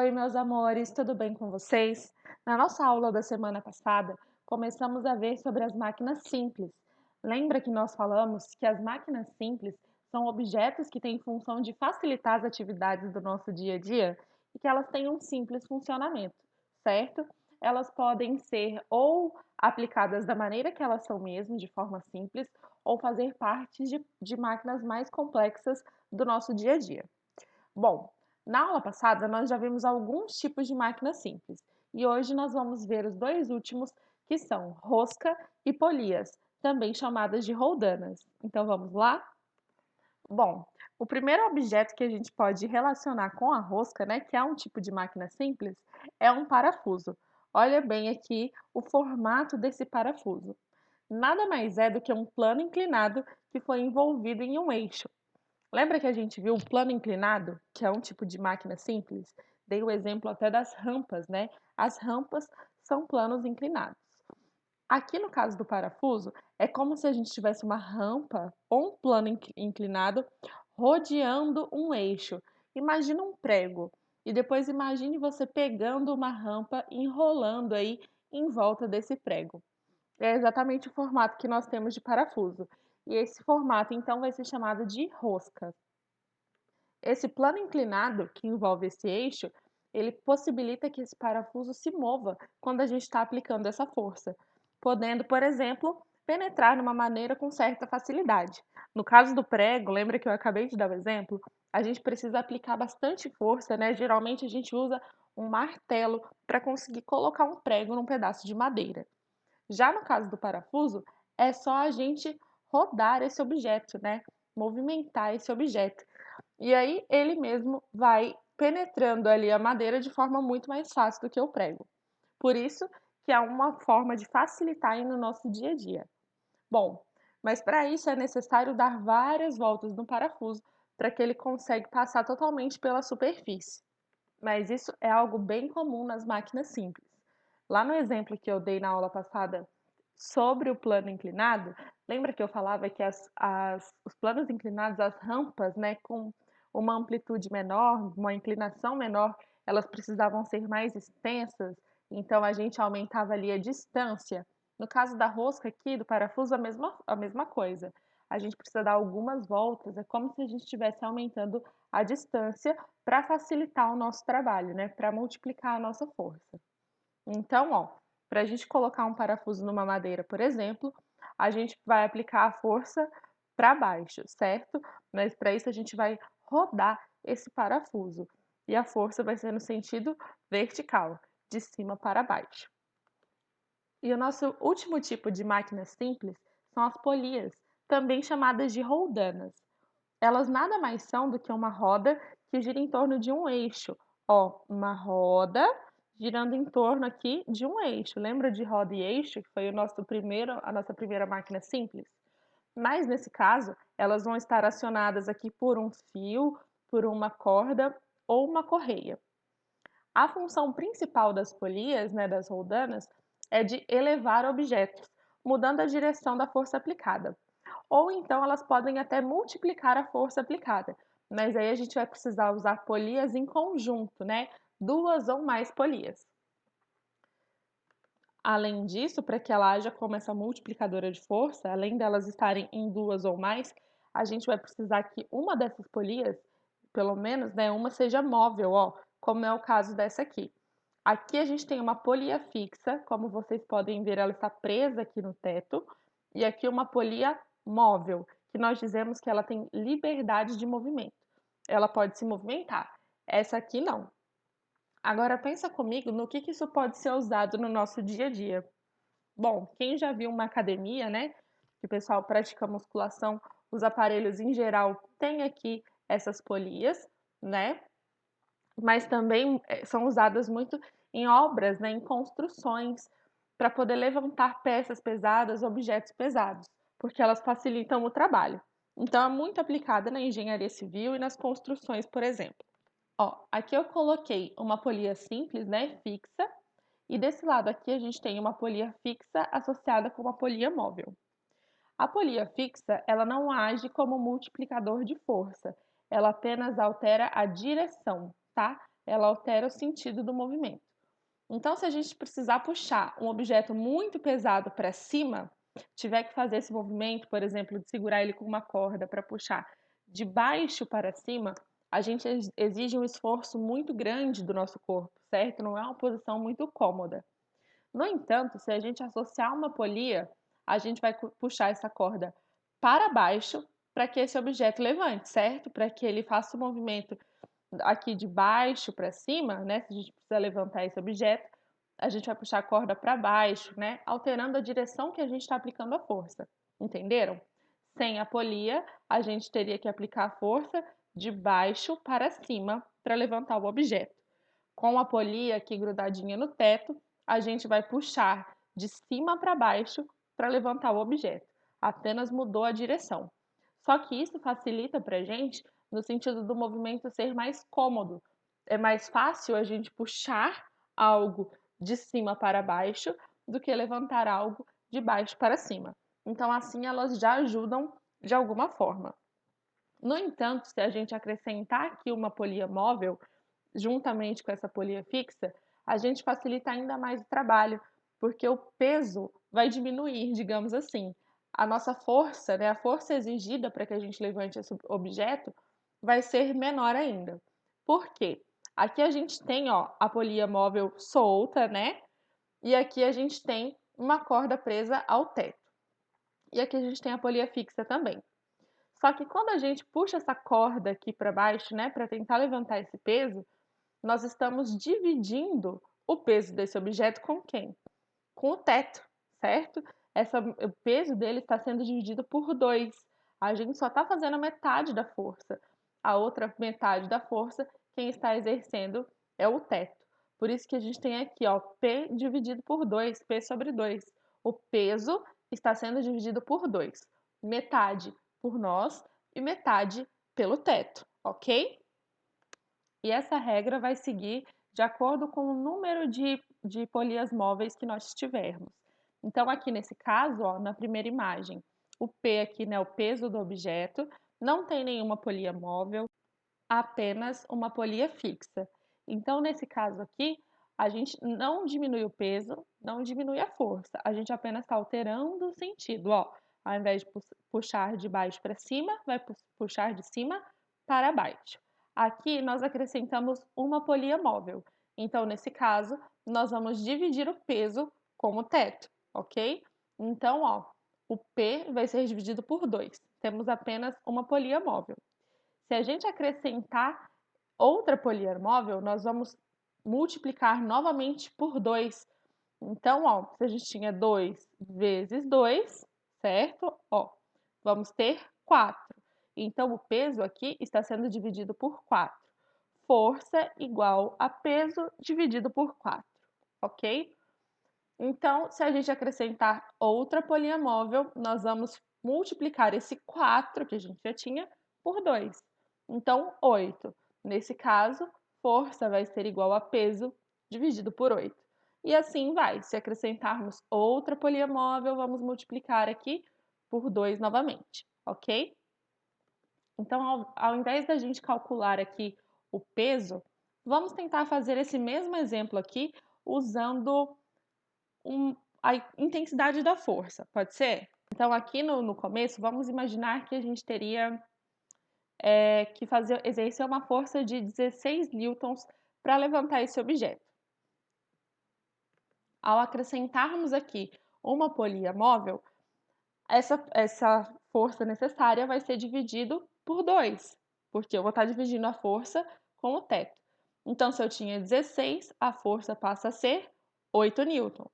Oi, meus amores, tudo bem com vocês? Na nossa aula da semana passada, começamos a ver sobre as máquinas simples. Lembra que nós falamos que as máquinas simples são objetos que têm função de facilitar as atividades do nosso dia a dia e que elas têm um simples funcionamento, certo? Elas podem ser ou aplicadas da maneira que elas são mesmo, de forma simples, ou fazer parte de máquinas mais complexas do nosso dia a dia. Bom, na aula passada nós já vimos alguns tipos de máquinas simples e hoje nós vamos ver os dois últimos, que são rosca e polias, também chamadas de roldanas. Então vamos lá? Bom, o primeiro objeto que a gente pode relacionar com a rosca, né, que é um tipo de máquina simples, é um parafuso. Olha bem aqui o formato desse parafuso. Nada mais é do que um plano inclinado que foi envolvido em um eixo. Lembra que a gente viu o plano inclinado, que é um tipo de máquina simples? Dei o exemplo até das rampas, né? As rampas são planos inclinados. Aqui no caso do parafuso, é como se a gente tivesse uma rampa ou um plano inclinado rodeando um eixo. Imagina um prego e depois imagine você pegando uma rampa e enrolando aí em volta desse prego. É exatamente o formato que nós temos de parafuso. E esse formato, então, vai ser chamado de rosca. Esse plano inclinado, que envolve esse eixo, ele possibilita que esse parafuso se mova quando a gente está aplicando essa força, podendo, por exemplo, penetrar numa maneira com certa facilidade. No caso do prego, lembra que eu acabei de dar o exemplo? A gente precisa aplicar bastante força, né? Geralmente a gente usa um martelo para conseguir colocar um prego num pedaço de madeira. Já no caso do parafuso, é só a gente rodar esse objeto, né? Movimentar esse objeto. E aí ele mesmo vai penetrando ali a madeira de forma muito mais fácil do que o prego. Por isso que é uma forma de facilitar aí no nosso dia a dia. Bom, mas para isso é necessário dar várias voltas no parafuso para que ele consiga passar totalmente pela superfície. Mas isso é algo bem comum nas máquinas simples. Lá no exemplo que eu dei na aula passada sobre o plano inclinado, lembra que eu falava que os planos inclinados, as rampas, né, com uma amplitude menor, uma inclinação menor, elas precisavam ser mais extensas, então a gente aumentava ali a distância. No caso da rosca aqui, do parafuso, a mesma coisa. A gente precisa dar algumas voltas, é como se a gente estivesse aumentando a distância para facilitar o nosso trabalho, né? Para multiplicar a nossa força. Então, ó, para a gente colocar um parafuso numa madeira, por exemplo, a gente vai aplicar a força para baixo, certo? Mas para isso a gente vai rodar esse parafuso e a força vai ser no sentido vertical, de cima para baixo. E o nosso último tipo de máquina simples são as polias, também chamadas de roldanas. Elas nada mais são do que uma roda que gira em torno de um eixo. Ó, uma roda girando em torno aqui de um eixo. Lembra de roda e eixo, que foi a nossa primeira máquina simples? Mas nesse caso, elas vão estar acionadas aqui por um fio, por uma corda ou uma correia. A função principal das polias, né, das roldanas, é de elevar objetos, mudando a direção da força aplicada. Ou então elas podem até multiplicar a força aplicada, mas aí a gente vai precisar usar polias em conjunto, né? Duas ou mais polias. Além disso, para que ela haja como essa multiplicadora de força, além delas estarem em duas ou mais, a gente vai precisar que uma dessas polias, pelo menos, né, uma seja móvel, ó, como é o caso dessa aqui. Aqui a gente tem uma polia fixa, como vocês podem ver, ela está presa aqui no teto, e aqui uma polia móvel, que nós dizemos que ela tem liberdade de movimento. Ela pode se movimentar. Essa aqui não. Agora pensa comigo no que isso pode ser usado no nosso dia a dia. Bom, quem já viu uma academia, né, que o pessoal pratica musculação, os aparelhos em geral têm aqui essas polias, né? Mas também são usadas muito em obras, né, em construções, para poder levantar peças pesadas, objetos pesados, porque elas facilitam o trabalho. Então é muito aplicada na engenharia civil e nas construções, por exemplo. Ó, aqui eu coloquei uma polia simples, né, fixa, e desse lado aqui a gente tem uma polia fixa associada com uma polia móvel. A polia fixa, ela não age como multiplicador de força, ela apenas altera a direção, tá? ela altera o sentido do movimento. Então, se a gente precisar puxar um objeto muito pesado para cima, tiver que fazer esse movimento, por exemplo, de segurar ele com uma corda para puxar de baixo para cima, a gente exige um esforço muito grande do nosso corpo, certo? Não é uma posição muito cômoda. No entanto, se a gente associar uma polia, a gente vai puxar essa corda para baixo para que esse objeto levante, certo? Para que ele faça o movimento aqui de baixo para cima, né? Se a gente precisa levantar esse objeto, a gente vai puxar a corda para baixo, né? Alterando a direção que a gente está aplicando a força. Entenderam? Sem a polia, a gente teria que aplicar a força de baixo para cima para levantar o objeto. Com a polia aqui grudadinha no teto, a gente vai puxar de cima para baixo para levantar o objeto. Apenas mudou a direção. Só que isso facilita para a gente no sentido do movimento ser mais cômodo. É mais fácil a gente puxar algo de cima para baixo do que levantar algo de baixo para cima. Então, assim, elas já ajudam de alguma forma. No entanto, se a gente acrescentar aqui uma polia móvel, juntamente com essa polia fixa, a gente facilita ainda mais o trabalho, porque o peso vai diminuir, digamos assim. A nossa força, né, a força exigida para que a gente levante esse objeto vai ser menor ainda. Por quê? Aqui a gente tem, ó, a polia móvel solta, né? E aqui a gente tem uma corda presa ao teto. E aqui a gente tem a polia fixa também. Só que quando a gente puxa essa corda aqui para baixo, né, para tentar levantar esse peso, nós estamos dividindo o peso desse objeto com quem? Com o teto, certo? O peso dele está sendo dividido por 2. A gente só está fazendo a metade da força. A outra metade da força, quem está exercendo é o teto. Por isso que a gente tem aqui, ó, P dividido por 2, P sobre 2. O peso está sendo dividido por 2. Metade por nós e metade pelo teto, ok? E essa regra vai seguir de acordo com o número de polias móveis que nós tivermos. Então, aqui nesse caso, ó, na primeira imagem, o P aqui, né, o peso do objeto, não tem nenhuma polia móvel, apenas uma polia fixa. Então, nesse caso aqui, a gente não diminui o peso, não diminui a força, a gente apenas está alterando o sentido, ó. Ao invés de puxar de baixo para cima, vai puxar de cima para baixo. Aqui nós acrescentamos uma polia móvel. Então, nesse caso, nós vamos dividir o peso com o teto, ok? Então, ó, o P vai ser dividido por 2. Temos apenas uma polia móvel. Se a gente acrescentar outra polia móvel, nós vamos multiplicar novamente por 2. Então, ó, se a gente tinha 2 vezes 2, certo? Ó, vamos ter 4. Então, o peso aqui está sendo dividido por 4. Força igual a peso dividido por 4, ok? Então, se a gente acrescentar outra polia móvel, nós vamos multiplicar esse 4 que a gente já tinha por 2. Então, 8. Nesse caso, força vai ser igual a peso dividido por 8. E assim vai. Se acrescentarmos outra polia móvel, vamos multiplicar aqui por 2 novamente, ok? Então, ao invés da gente calcular aqui o peso, vamos tentar fazer esse mesmo exemplo aqui usando a intensidade da força, pode ser? Então, aqui no começo, vamos imaginar que a gente teria que exercer uma força de 16 newtons para levantar esse objeto. Ao acrescentarmos aqui uma polia móvel, essa força necessária vai ser dividido por 2, porque eu vou estar dividindo a força com o teto. Então, se eu tinha 16, a força passa a ser 8 newtons.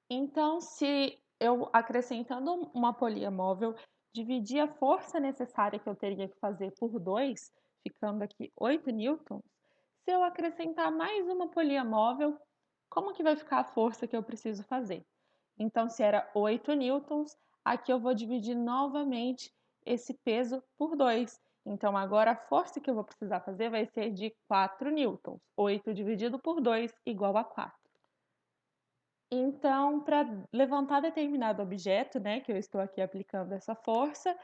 Então, se eu acrescentando uma polia móvel, dividir a força necessária que eu teria que fazer por 2, ficando aqui 8 newtons, se eu acrescentar mais uma polia móvel, como que vai ficar a força que eu preciso fazer? Então, se era 8 newtons, aqui eu vou dividir novamente esse peso por 2. Então, agora a força que eu vou precisar fazer vai ser de 4 newtons. 8 dividido por 2 igual a 4. Então, para levantar determinado objeto, né, que eu estou aqui aplicando essa força,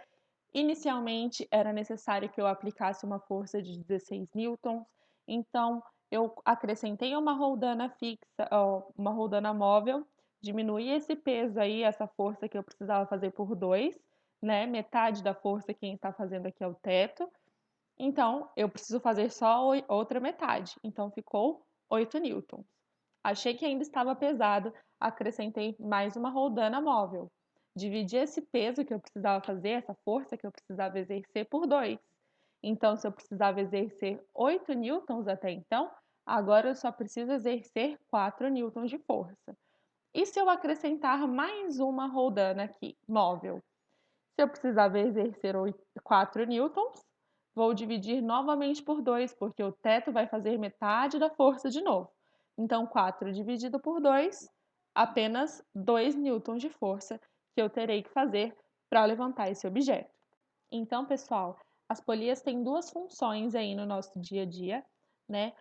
inicialmente era necessário que eu aplicasse uma força de 16 newtons, Então, eu acrescentei uma roldana fixa, ó, uma roldana móvel, diminuí esse peso aí, essa força que eu precisava fazer por 2, né? Metade da força quem está fazendo aqui é o teto. Então, eu preciso fazer só outra metade. Então, ficou 8 newtons. Achei que ainda estava pesado, acrescentei mais uma roldana móvel. Dividi esse peso que eu precisava fazer, essa força que eu precisava exercer por 2. Então, se eu precisava exercer 8 newtons até então, agora eu só preciso exercer 4 newtons de força. E se eu acrescentar mais uma roldana aqui, móvel? Se eu precisava exercer 4 newtons, vou dividir novamente por 2, porque o teto vai fazer metade da força de novo. Então, 4 dividido por 2, apenas 2 newtons de força que eu terei que fazer para levantar esse objeto. Então, pessoal, as polias têm duas funções aí no nosso dia a dia, né,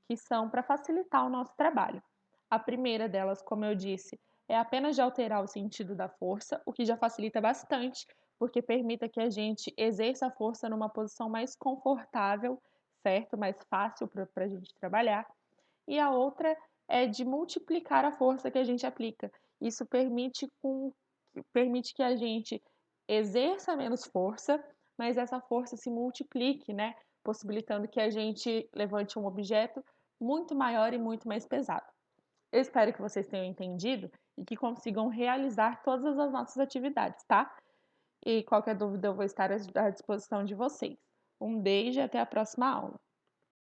que são para facilitar o nosso trabalho. A primeira delas, como eu disse, é apenas de alterar o sentido da força, o que já facilita bastante, porque permita que a gente exerça a força numa posição mais confortável, certo? Mais fácil para a gente trabalhar. E a outra é de multiplicar a força que a gente aplica. Isso permite que a gente exerça menos força, mas essa força se multiplique, né? Possibilitando que a gente levante um objeto muito maior e muito mais pesado. Eu espero que vocês tenham entendido e que consigam realizar todas as nossas atividades, tá? E qualquer dúvida eu vou estar à disposição de vocês. Um beijo e até a próxima aula.